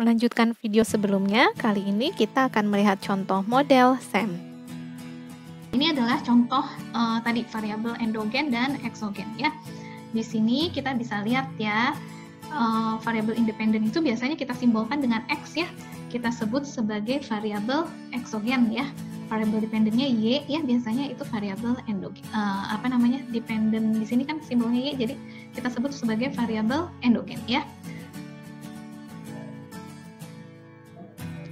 Melanjutkan video sebelumnya, kali ini kita akan melihat contoh model SEM. Ini adalah contoh tadi variabel endogen dan eksogen ya. Di sini kita bisa lihat ya, variabel independen itu biasanya kita simbolkan dengan X ya. Kita sebut sebagai variabel eksogen ya. Variabel dependennya Y ya, biasanya itu variabel endogen. Dependen di sini kan simbolnya Y, jadi kita sebut sebagai variabel endogen ya.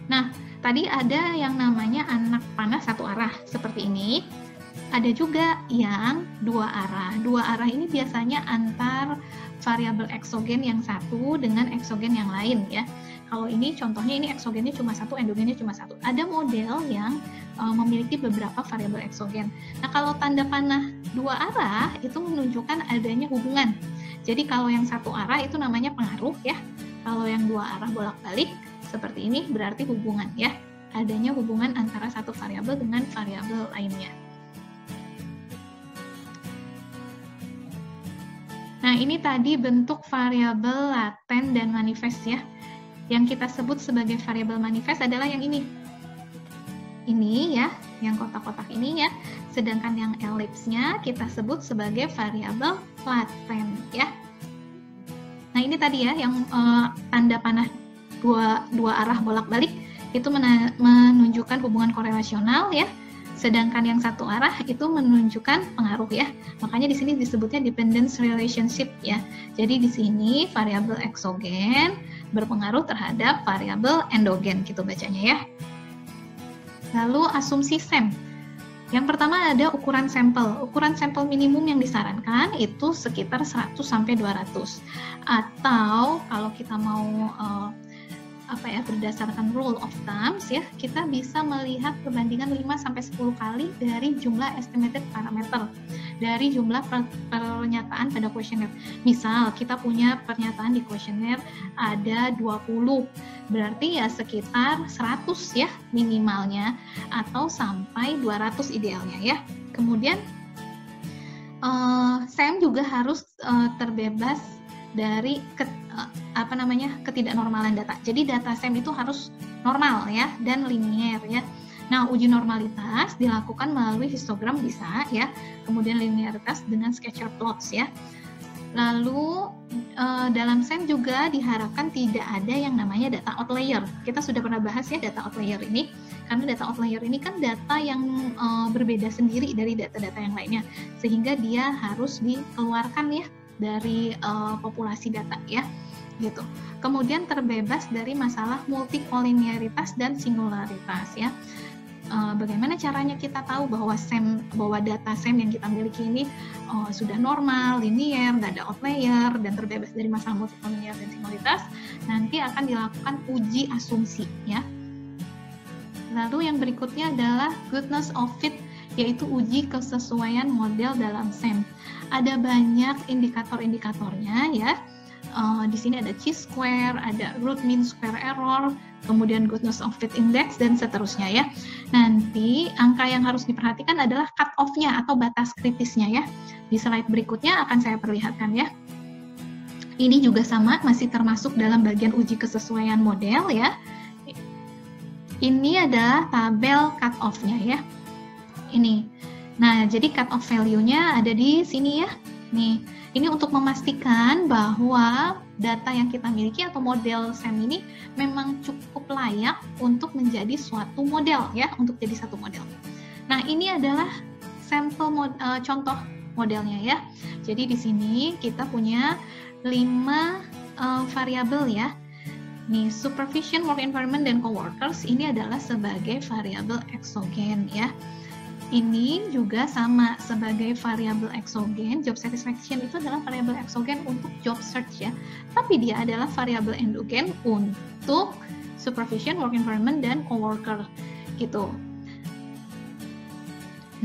Nah, tadi ada yang namanya anak panah satu arah seperti ini. Ada juga yang dua arah. Dua arah ini biasanya antar variabel eksogen yang satu dengan eksogen yang lain ya. Kalau ini contohnya ini eksogennya cuma satu, endogennya cuma satu. Ada model yang memiliki beberapa variabel eksogen. Nah, kalau tanda panah dua arah itu menunjukkan adanya hubungan. Jadi kalau yang satu arah itu namanya pengaruh ya. Kalau yang dua arah bolak-balik seperti ini berarti hubungan ya. Adanya hubungan antara satu variabel dengan variabel lainnya. Nah, ini tadi bentuk variabel laten dan manifest ya. Yang kita sebut sebagai variabel manifest adalah yang ini. Ini ya, yang kotak-kotak ini ya. Sedangkan yang elipsnya kita sebut sebagai variabel laten ya. Nah, ini tadi ya yang tanda panah dua arah bolak-balik itu menunjukkan hubungan korelasional ya. Sedangkan yang satu arah itu menunjukkan pengaruh ya. Makanya di sini disebutnya dependence relationship ya. Jadi di sini variabel eksogen berpengaruh terhadap variabel endogen gitu bacanya ya. Lalu asumsi SEM. Yang pertama ada ukuran sampel. Ukuran sampel minimum yang disarankan itu sekitar 100 sampai 200. Atau kalau kita mau berdasarkan rule of thumbs ya, kita bisa melihat perbandingan 5 sampai 10 kali dari jumlah estimated parameter dari jumlah pernyataan pada kuesioner. Misal kita punya pernyataan di kuesioner ada 20, berarti ya sekitar 100 ya minimalnya atau sampai 200 idealnya ya. Kemudian SEM juga harus terbebas dari ketidaknormalan data. Jadi data SEM itu harus normal ya dan linier ya. Nah, uji normalitas dilakukan melalui histogram bisa ya. Kemudian linearitas dengan scatter plots ya. Lalu dalam SEM juga diharapkan tidak ada yang namanya data outlier. Kita sudah pernah bahas ya data outlier ini. Karena data outlier ini kan data yang berbeda sendiri dari data-data yang lainnya. Sehingga dia harus dikeluarkan ya dari populasi data ya. Gitu. Kemudian terbebas dari masalah multikoliniaritas dan singularitas ya. Bagaimana caranya kita tahu bahwa data SEM yang kita miliki ini sudah normal, linear, nggak ada outlier dan terbebas dari masalah multikoliniar dan singularitas? Nanti akan dilakukan uji asumsi ya. Lalu yang berikutnya adalah goodness of fit, yaitu uji kesesuaian model dalam SEM. Ada banyak indikator-indikatornya ya. Di sini ada chi-square, ada root mean square error, kemudian goodness of fit index dan seterusnya ya. Nanti angka yang harus diperhatikan adalah cut off-nya atau batas kritisnya ya. Di slide berikutnya akan saya perlihatkan ya. Ini juga sama, masih termasuk dalam bagian uji kesesuaian model ya. Ini adalah tabel cut off-nya ya. Ini. Nah, jadi cut off value-nya ada di sini ya. Nih, ini untuk memastikan bahwa data yang kita miliki atau model SEM ini memang cukup layak untuk menjadi suatu model ya, untuk jadi satu model. Nah, ini adalah sampel contoh modelnya ya. Jadi di sini kita punya 5 variabel ya. Nih, supervision, work environment, dan coworkers ini adalah sebagai variabel eksogen ya. Ini juga sama sebagai variabel eksogen. Job satisfaction itu adalah variabel eksogen untuk job search ya. Tapi dia adalah variabel endogen untuk supervision, work environment, dan coworker gitu.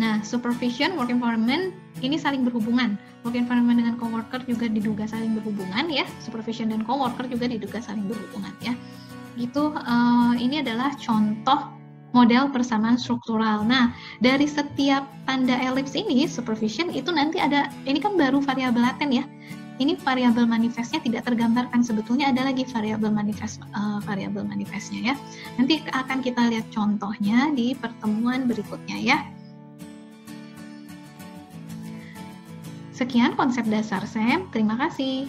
Nah, supervision, work environment ini saling berhubungan. Work environment dengan coworker juga diduga saling berhubungan ya. Supervision dan coworker juga diduga saling berhubungan ya. Gitu. Ini adalah contoh model persamaan struktural. Nah, dari setiap tanda elips ini, supervision itu nanti ada, ini kan baru variabel laten ya. ini variabel manifestnya tidak tergambarkan, sebetulnya ada lagi variabel manifestnya ya. Nanti akan kita lihat contohnya di pertemuan berikutnya ya. Sekian konsep dasar SEM, terima kasih.